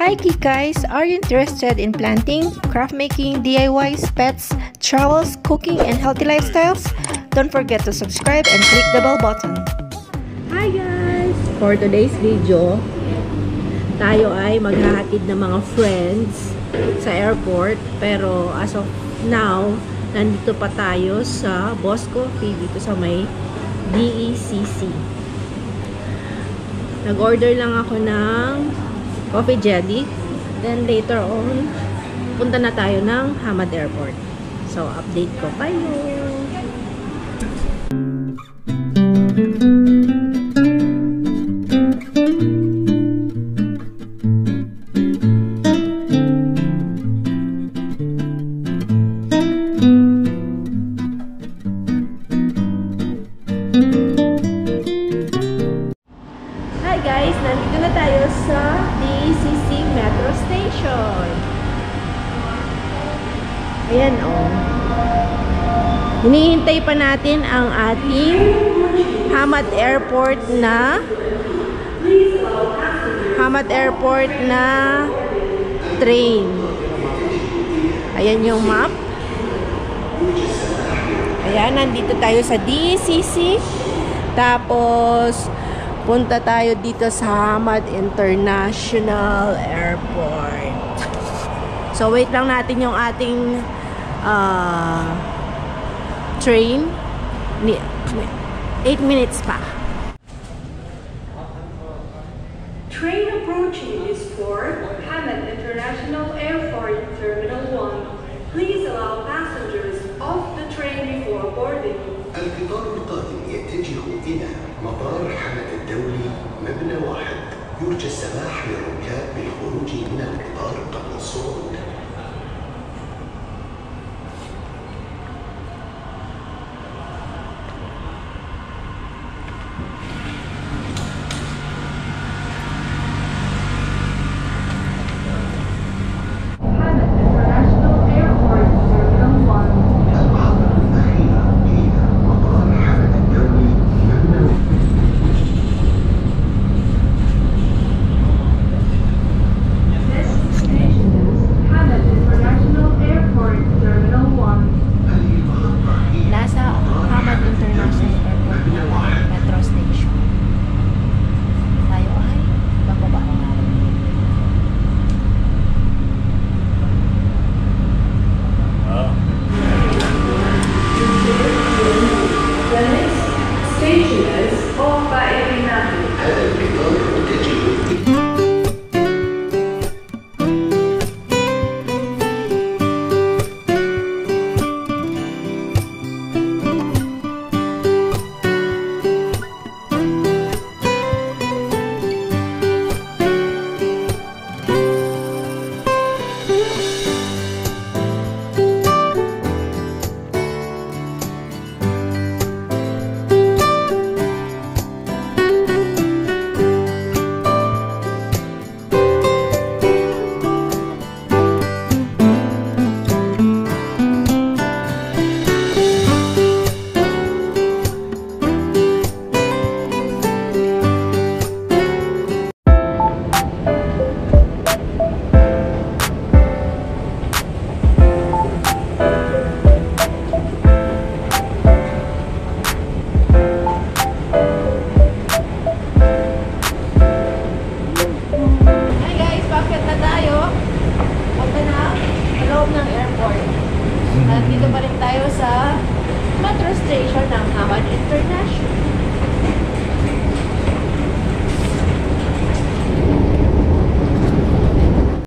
Hi guys, are you interested in planting, craft making, DIYs, pets, travels, cooking, and healthy lifestyles? Don't forget to subscribe and click the bell button. Hi guys! For today's video, tayo ay maghahatid ng mga friends sa airport. Pero as of now, nandito pa tayo sa Boss Coffee dito sa may DECC. Nag-order lang ako ng coffee jelly. Then later on, punta na tayo ng Hamad Airport. So, update ko kayo. Hi guys, nandito na tayo sa DECC Metro Station. Ayan oh. Hinihintay pa natin ang ating Hamad Airport na train. Ayan yung map. Ayan, nandito tayo sa DECC. Tapos punta tayo dito sa Hamad International Airport. So, wait lang natin yung ating train. 8 minutes pa. Train approaching is for Hamad International Airport Terminal 1. Please allow passengers off the train before boarding. القطار القادم يتجه إلى مطار حمد الدولي مبنى 1. يرجى السماح للركاب بالخروج من القطار قبل الصعود. Dito pa rin tayo sa Metro Station ng Hamad International.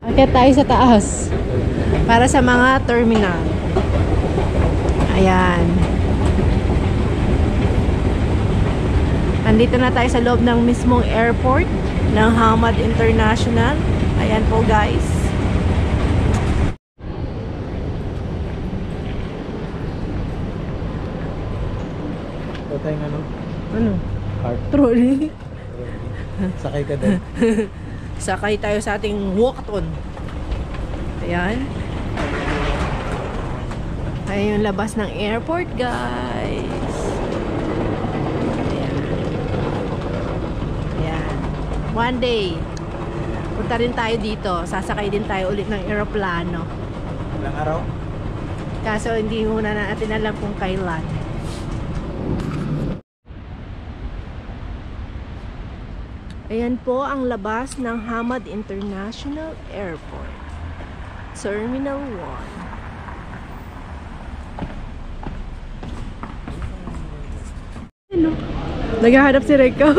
Akyat tayo sa taas para sa mga terminal. Ayan. Andito na tayo sa loob ng mismong airport ng Hamad International. Ayan po guys. Tayong ano? Ano? Cart. Trolley. Sakay ka din. Sakay tayo sa ating walk-on. Ayan. Ayan yung labas ng airport, guys. Ayan. Ayan. One day. Punta rin tayo dito. Sasakay din tayo ulit ng eroplano. Ilang araw? Kaso hindi muna natin alam kung kailan. Ayan po ang labas ng Hamad International Airport. Terminal 1. Ano? Naghahanap si Rico.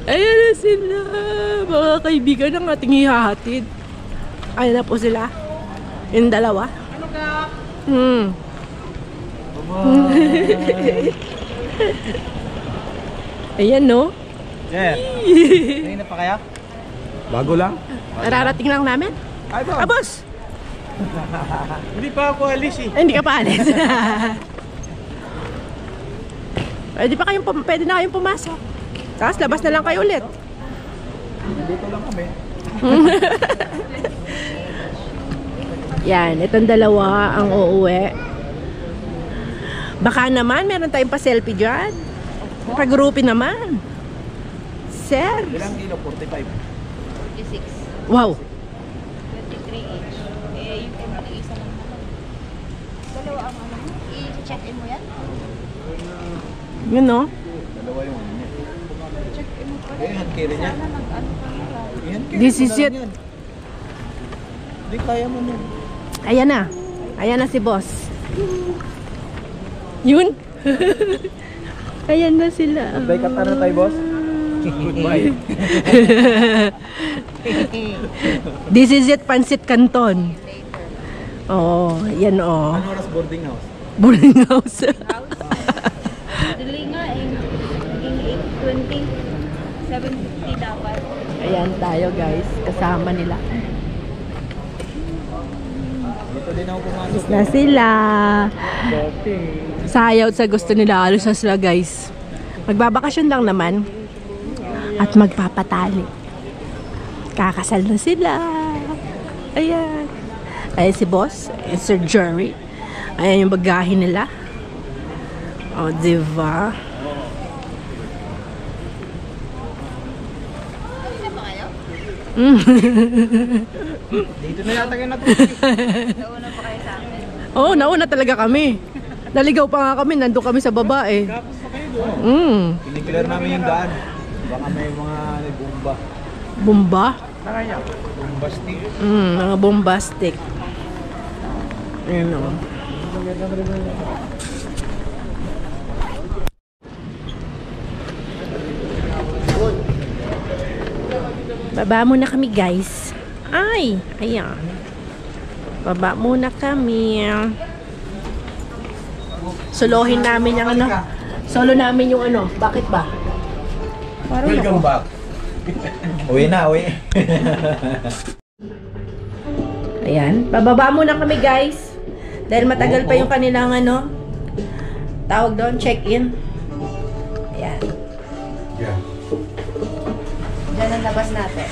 Ayan na sila. Mga kaibigan ng ating ihahatid. Ayan na po sila. Yung dalawa. Ano ka? Ayan, no? Yeah. Ngayon na pa kaya? Bago lang? Nararating lang namin. Ay, boss! Ah, boss! Hindi pa ako alis eh. Ay, hindi ka pa alis. Pwede na kayong pumasok. Tapos labas na lang kayo ulit. Dito lang kami. Yan, itong dalawa ang uuwi. Baka naman meron tayong pa-selfie dyan. Pag-groupie naman. Sir. Ilang kilo? 45. 46. Wow. 23 each. Eh, yung isa lang naman. Dalawa ang ano mo? I-check-in mo yan? Yun, no? Dalawa yung ano niya. Check-in mo pa. Eh, hand carry niya. Sana mag-ano ka nila. Hand carry This mo is na lang it. yan. Hindi, kaya mo yan. Ayan na. Ayan na si boss. Yun. Ayan na sila. Goodbye ka na tayo, boss. Goodbye. This is it, Pansit Canton. Oo, yan o. Ano oras boarding house? Boarding house. Dili nga eh. Naging 8:20. 7:50 dapat. Ayan tayo guys, kasama nila. Dito din ako pumasok. Na sila. Sayaw sa gusto nila. Alos na sila guys. Magbabakasyon lang naman. At magpapatali. Kakasal na sila. Ayan. Ayan si boss. Ayan Sir Jerry. Ayan yung bagahe nila. O, diba? Dito na yata kayo natulog. Nauna pa kayo sa amin. Oo, nauna talaga kami. Naligaw pa nga kami. Nandun kami sa baba eh. Tapos na kayo doon. Piniclear namin yung daan. Baka may mga bomba. Bomba? Bombastic. Mga bombastic. Ayan o. Baba muna kami guys. Ay, ayan. Baba muna kami. Solohin namin yung ano. Solo namin yung ano. Bakit ba? Parang Welcome back. Uwi na, uwi. Ayan. Bababa muna kami guys. Dahil matagal pa yung kanilang ano. Tawag doon, check-in. Ayan. Yeah. Diyan ang labas natin.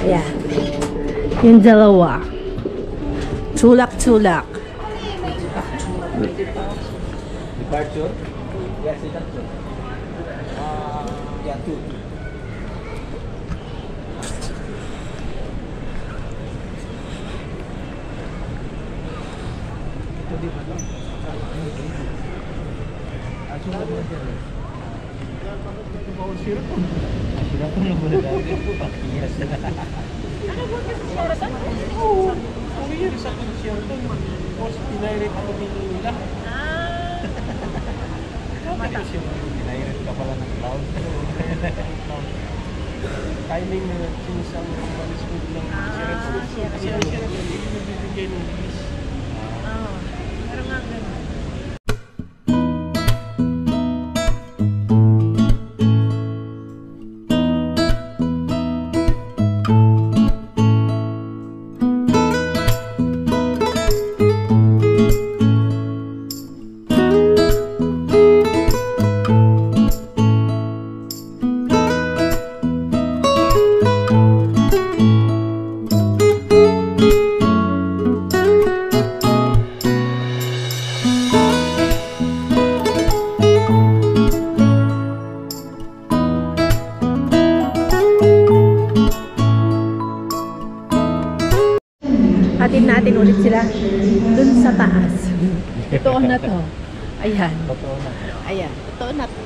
Ayan. Yung dalawa. Tulak-tulak. Departure? Yes, departure. Yeah, 2. Ito di ba lang? Asunod mo siya. Sira po na muna dati po. Pakiyas na. Ano ba kasi sa orasan? Oo. Ang year sa konsyerto, boss, pinirate ako nila. Mataas yung pinirate ka pala ng cloud. Timing na sinisang manisod ng Sheraton. Kasi ang Sheraton, hindi nabibigay ng lease. Pero nga ganun. natin ulit sila dun sa taas. Totoo na to. Ayan. Totoo na. Ayan. Totoo na to.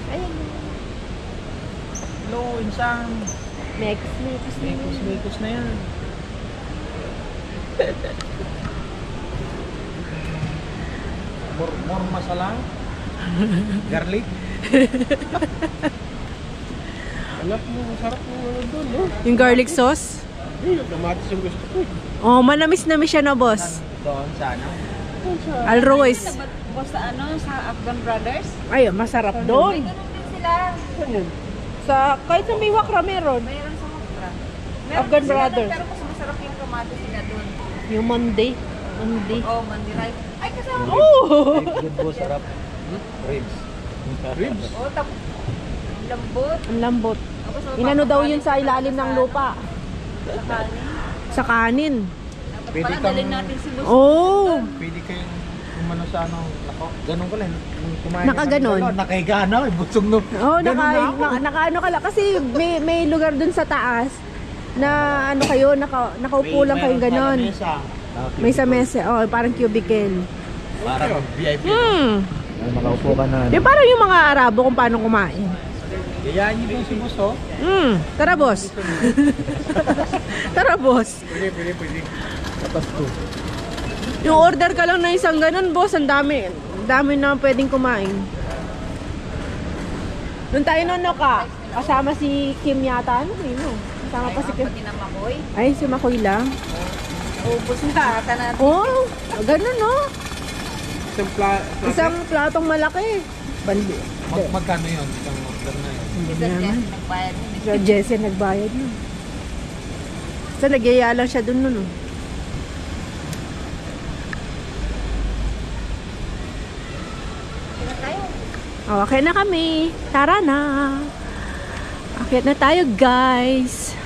Ayan. Hello, insang. Mekos na yan. More masala. Garlic. Alam mo, sarap mo doon, no? Yung garlic sauce. Yung kamatis yung gusto ko. Oh, manamis-namis siya na, boss. Doon, sana. Alroys. Boss, sa Afghan Brothers? Ay, masarap doon. Ganun din sila. Kahit sa may wakra meron. Mayroon sa Mokra. Afghan Brothers. Pero mas masarap yung kamatis nila doon. Yung Monday. Oh, mandiray. Ay, kasama. Oh! Good po, sarap. Ribs. Ribs? Oh, tapos lambot. Ang lambot. Tapos, Inano daw yun sa ilalim ng lupa. Sa kanin. Sa kanin. Dapat Pwede pala kang- dalhin natin si Boss. Oh! Pwede kayong umano sa ano, nako, ganun ko lang. Nung kumain Nakaganon? ka ng nakahiga na, busog no. Oh, Ganun na ako. nakaano ka lang. Kasi may lugar dun sa taas na ano kayo, nakaupo lang kayo ganon. May sa mesa. Oh, parang cubicle. Parang VIP. Makaupo ka na. Yung parang yung mga Arabo kung paano kumain. Yayain niyo ba si boss, oh? Tara, boss. Tara, boss. Pwede. Tapos to. Yung order ka lang na isang ganun, boss, ang dami. Dami na pwedeng kumain. Doon tayo noon, no, ka? Kasama si Kim yata. Ano yun? Kasama pa si Kim. Pati na makoy. Ay, si Makoy lang. Ubus na ata natin. Oh, ganun, no? Isang Isang platong malaki. Bandi. magkano yun? Isang order na yun. Si Sir Jess nagbayad. So, Jessie nagbayad nun. So, nagyaya lang siya dun nun. Oh. Sino tayo? Oh, okay na kami. Tara na. Akyat na tayo, guys.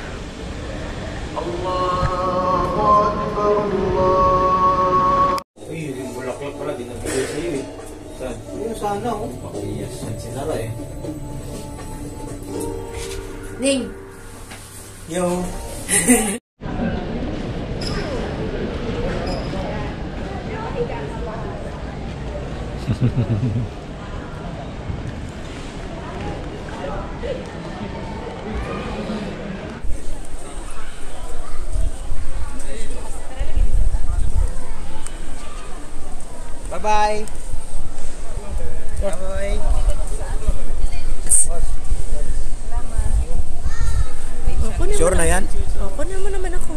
Uy, yung bulaklak pala, di nabigay sa'yo eh. Saan? Yung sana, oh. Yes, yan sinara eh. Ning. Yo. Bye-bye. Bye-bye. Sure na yan? Ako naman ako.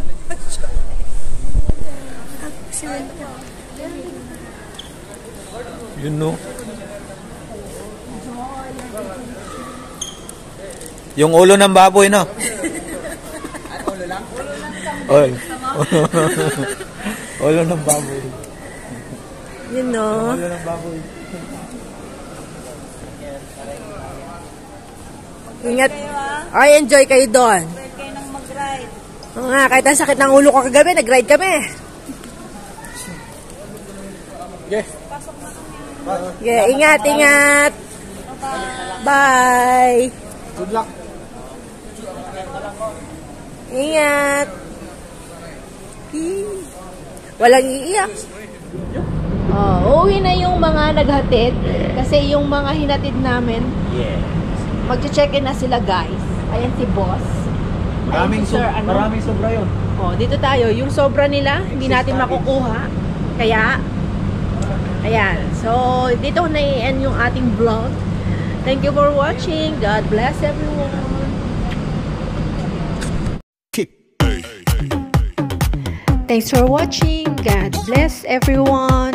You know. Yung ulo ng baboy, no? Ulo lang? Ulo ulo ng baboy. You know. Ulo ng baboy. Ingat. Ay, enjoy kayo doon. Pwede kayo nang mag-ride. Oo nga, kahit ang sakit ng ulo ko kagabi, nag-ride kami. Yes. Yeah, ingat, ingat. Bye. Good luck. Ingat. Walang iiyak. Oh, uuwi na yung mga naghatid kasi yung mga hinatid namin, Yeah. magche-check-in na sila, guys. Ayan si boss. Ayan si sir, ano? Maraming sobra yun. Oh, dito tayo. Yung sobra nila, hindi natin makukuha. Kaya, ayan. So, dito na i-end yung ating vlog. Thank you for watching. God bless everyone. Thanks for watching. God bless everyone.